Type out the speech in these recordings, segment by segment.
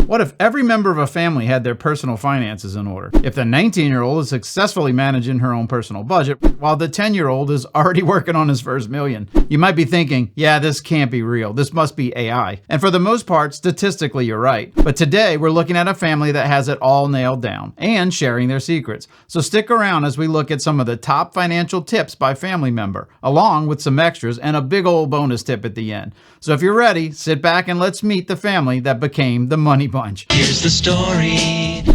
What if every member of a family had their personal finances in order? If the 19-year-old is successfully managing her own personal budget, while the 10-year-old is already working on his first million? You might be thinking, yeah, this can't be real. This must be AI. And for the most part, statistically, you're right. But today, we're looking at a family that has it all nailed down and sharing their secrets. So stick around as we look at some of the top financial tips by family member, along with some extras and a big old bonus tip at the end. So if you're ready, sit back and let's meet the family that became the Money Bunch. Here's the story.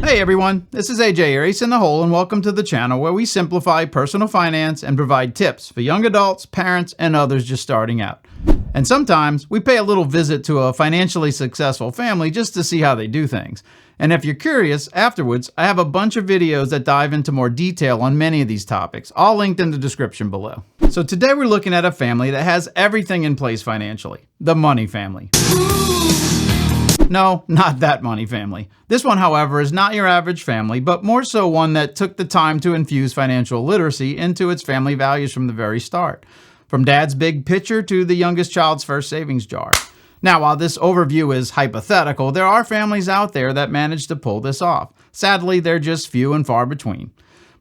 Hey everyone, this is AJ Ace in the Hole, and welcome to the channel where we simplify personal finance and provide tips for young adults, parents, and others just starting out. And sometimes we pay a little visit to a financially successful family just to see how they do things. And if you're curious, afterwards, I have a bunch of videos that dive into more detail on many of these topics, all linked in the description below. So today we're looking at a family that has everything in place financially, the Money family. No, not that Money family. This one, however, is not your average family, but more so one that took the time to infuse financial literacy into its family values from the very start. From dad's big picture to the youngest child's first savings jar. Now, while this overview is hypothetical, there are families out there that manage to pull this off. Sadly, they're just few and far between.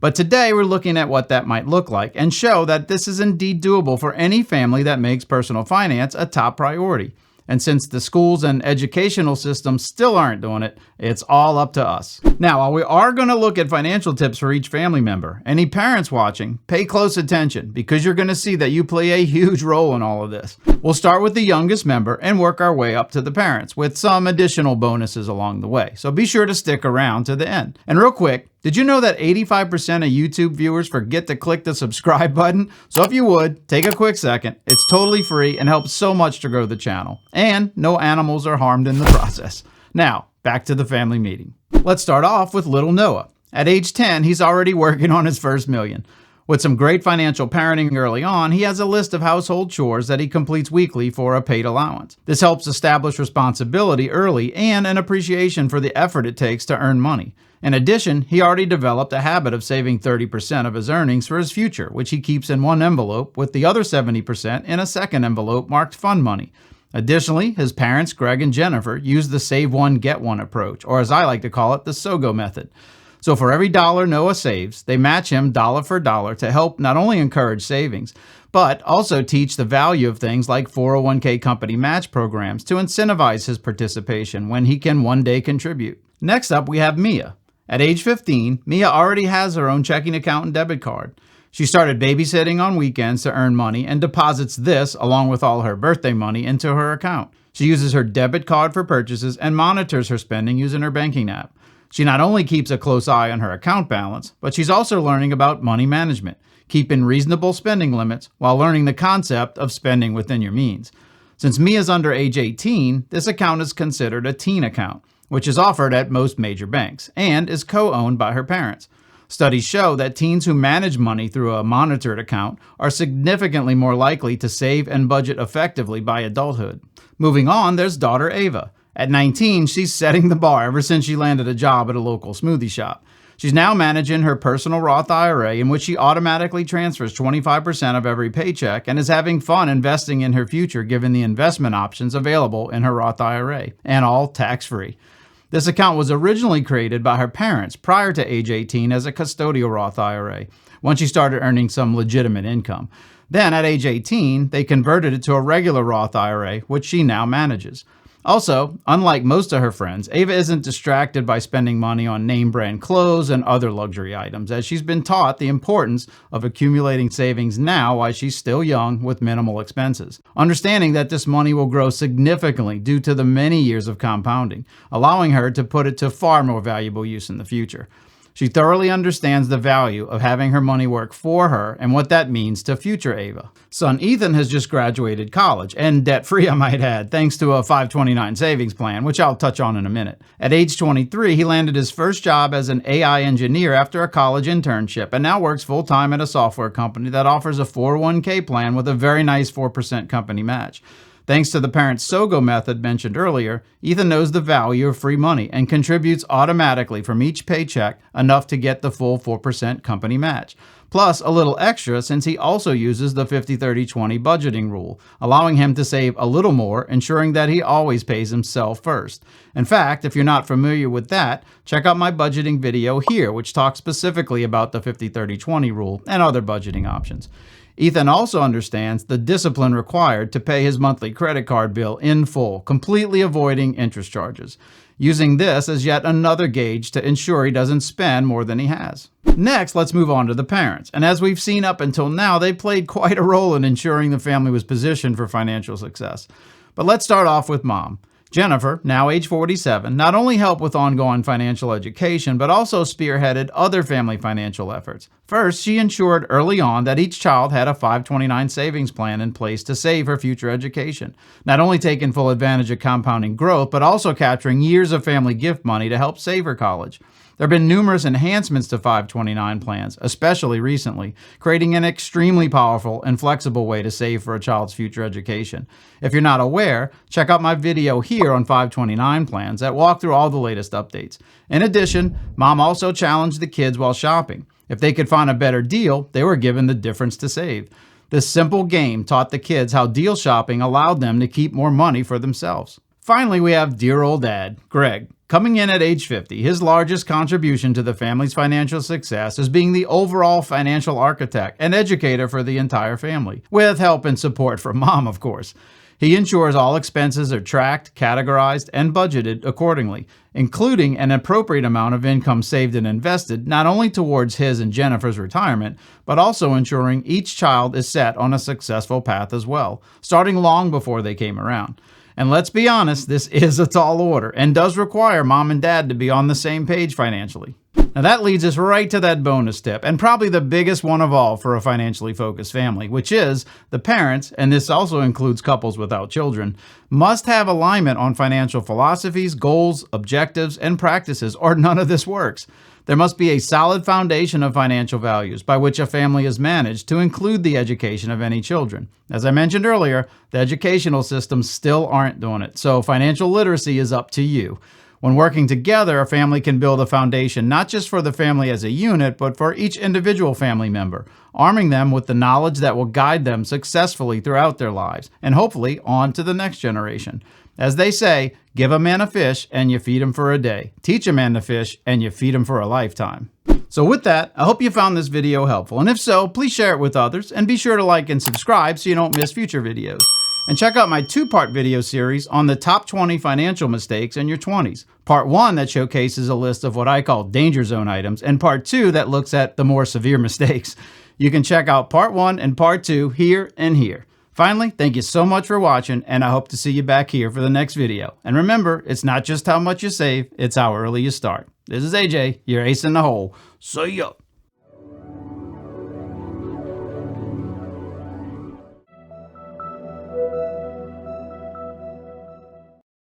But today we're looking at what that might look like and show that this is indeed doable for any family that makes personal finance a top priority. And since the schools and educational systems still aren't doing it, it's all up to us. Now, while we are going to look at financial tips for each family member, any parents watching, pay close attention because you're going to see that you play a huge role in all of this. We'll start with the youngest member and work our way up to the parents with some additional bonuses along the way. So be sure to stick around to the end. And real quick, did you know that 85% of YouTube viewers forget to click the subscribe button? So if you would, take a quick second. It's totally free and helps so much to grow the channel. And no animals are harmed in the process. Now, back to the family meeting. Let's start off with little Noah. At age 10, he's already working on his first million. With some great financial parenting early on, he has a list of household chores that he completes weekly for a paid allowance. This helps establish responsibility early and an appreciation for the effort it takes to earn money. In addition, he already developed a habit of saving 30% of his earnings for his future, which he keeps in one envelope with the other 70% in a second envelope marked fun money. Additionally, his parents, Greg and Jennifer, use the save one, get one approach, or as I like to call it, the SOGO method. So for every dollar Noah saves, they match him dollar for dollar to help not only encourage savings, but also teach the value of things like 401k company match programs to incentivize his participation when he can one day contribute. Next up, we have Mia. At age 15, Mia already has her own checking account and debit card. She started babysitting on weekends to earn money and deposits this, along with all her birthday money, into her account. She uses her debit card for purchases and monitors her spending using her banking app. She not only keeps a close eye on her account balance, but she's also learning about money management, keeping reasonable spending limits while learning the concept of spending within your means. Since Mia's under age 18, this account is considered a teen account, which is offered at most major banks and is co-owned by her parents. Studies show that teens who manage money through a monitored account are significantly more likely to save and budget effectively by adulthood. Moving on, there's daughter Ava. At 19, she's setting the bar ever since she landed a job at a local smoothie shop. She's now managing her personal Roth IRA, in which she automatically transfers 25% of every paycheck and is having fun investing in her future given the investment options available in her Roth IRA, and all tax-free. This account was originally created by her parents prior to age 18 as a custodial Roth IRA, when she started earning some legitimate income. Then at age 18, they converted it to a regular Roth IRA, which she now manages. Also, unlike most of her friends, Ava isn't distracted by spending money on name brand clothes and other luxury items, as she's been taught the importance of accumulating savings now while she's still young with minimal expenses, understanding that this money will grow significantly due to the many years of compounding, allowing her to put it to far more valuable use in the future. She thoroughly understands the value of having her money work for her and what that means to future Ava. Son Ethan has just graduated college, and debt-free I might add, thanks to a 529 savings plan, which I'll touch on in a minute. At age 23, he landed his first job as an AI engineer after a college internship, and now works full-time at a software company that offers a 401k plan with a very nice 4% company match. Thanks to the parent's SOGO method mentioned earlier, Ethan knows the value of free money and contributes automatically from each paycheck enough to get the full 4% company match. Plus a little extra since he also uses the 50-30-20 budgeting rule, allowing him to save a little more, ensuring that he always pays himself first. In fact, if you're not familiar with that, check out my budgeting video here, which talks specifically about the 50-30-20 rule and other budgeting options. Ethan also understands the discipline required to pay his monthly credit card bill in full, completely avoiding interest charges, using this as yet another gauge to ensure he doesn't spend more than he has. Next, let's move on to the parents. And as we've seen up until now, they played quite a role in ensuring the family was positioned for financial success. But let's start off with Mom. Jennifer, now age 47, not only helped with ongoing financial education, but also spearheaded other family financial efforts. First, she ensured early on that each child had a 529 savings plan in place to save for future education, not only taking full advantage of compounding growth, but also capturing years of family gift money to help save for college. There have been numerous enhancements to 529 plans, especially recently, creating an extremely powerful and flexible way to save for a child's future education. If you're not aware, check out my video here on 529 plans that walk through all the latest updates. In addition, Mom also challenged the kids while shopping. If they could find a better deal, they were given the difference to save. This simple game taught the kids how deal shopping allowed them to keep more money for themselves. Finally, we have dear old dad, Greg. Coming in at age 50, his largest contribution to the family's financial success is being the overall financial architect and educator for the entire family, with help and support from Mom, of course. He ensures all expenses are tracked, categorized, and budgeted accordingly, including an appropriate amount of income saved and invested not only towards his and Jennifer's retirement, but also ensuring each child is set on a successful path as well, starting long before they came around. And let's be honest, this is a tall order and does require Mom and Dad to be on the same page financially. Now that leads us right to that bonus tip, and probably the biggest one of all for a financially focused family, which is the parents, and this also includes couples without children, must have alignment on financial philosophies, goals, objectives, and practices, or none of this works. There must be a solid foundation of financial values by which a family is managed to include the education of any children. As I mentioned earlier, the educational systems still aren't doing it, so financial literacy is up to you. When working together, a family can build a foundation not just for the family as a unit, but for each individual family member, arming them with the knowledge that will guide them successfully throughout their lives, and hopefully on to the next generation. As they say, give a man a fish and you feed him for a day. Teach a man to fish and you feed him for a lifetime. So with that, I hope you found this video helpful. And if so, please share it with others and be sure to like and subscribe so you don't miss future videos. And check out my two-part video series on the top 20 financial mistakes in your 20s. Part 1 that showcases a list of what I call danger zone items, and Part 2 that looks at the more severe mistakes. You can check out Part 1 and Part 2 here and here. Finally, thank you so much for watching, and I hope to see you back here for the next video. And remember, it's not just how much you save, it's how early you start. This is AJ, your ace in the hole. See ya.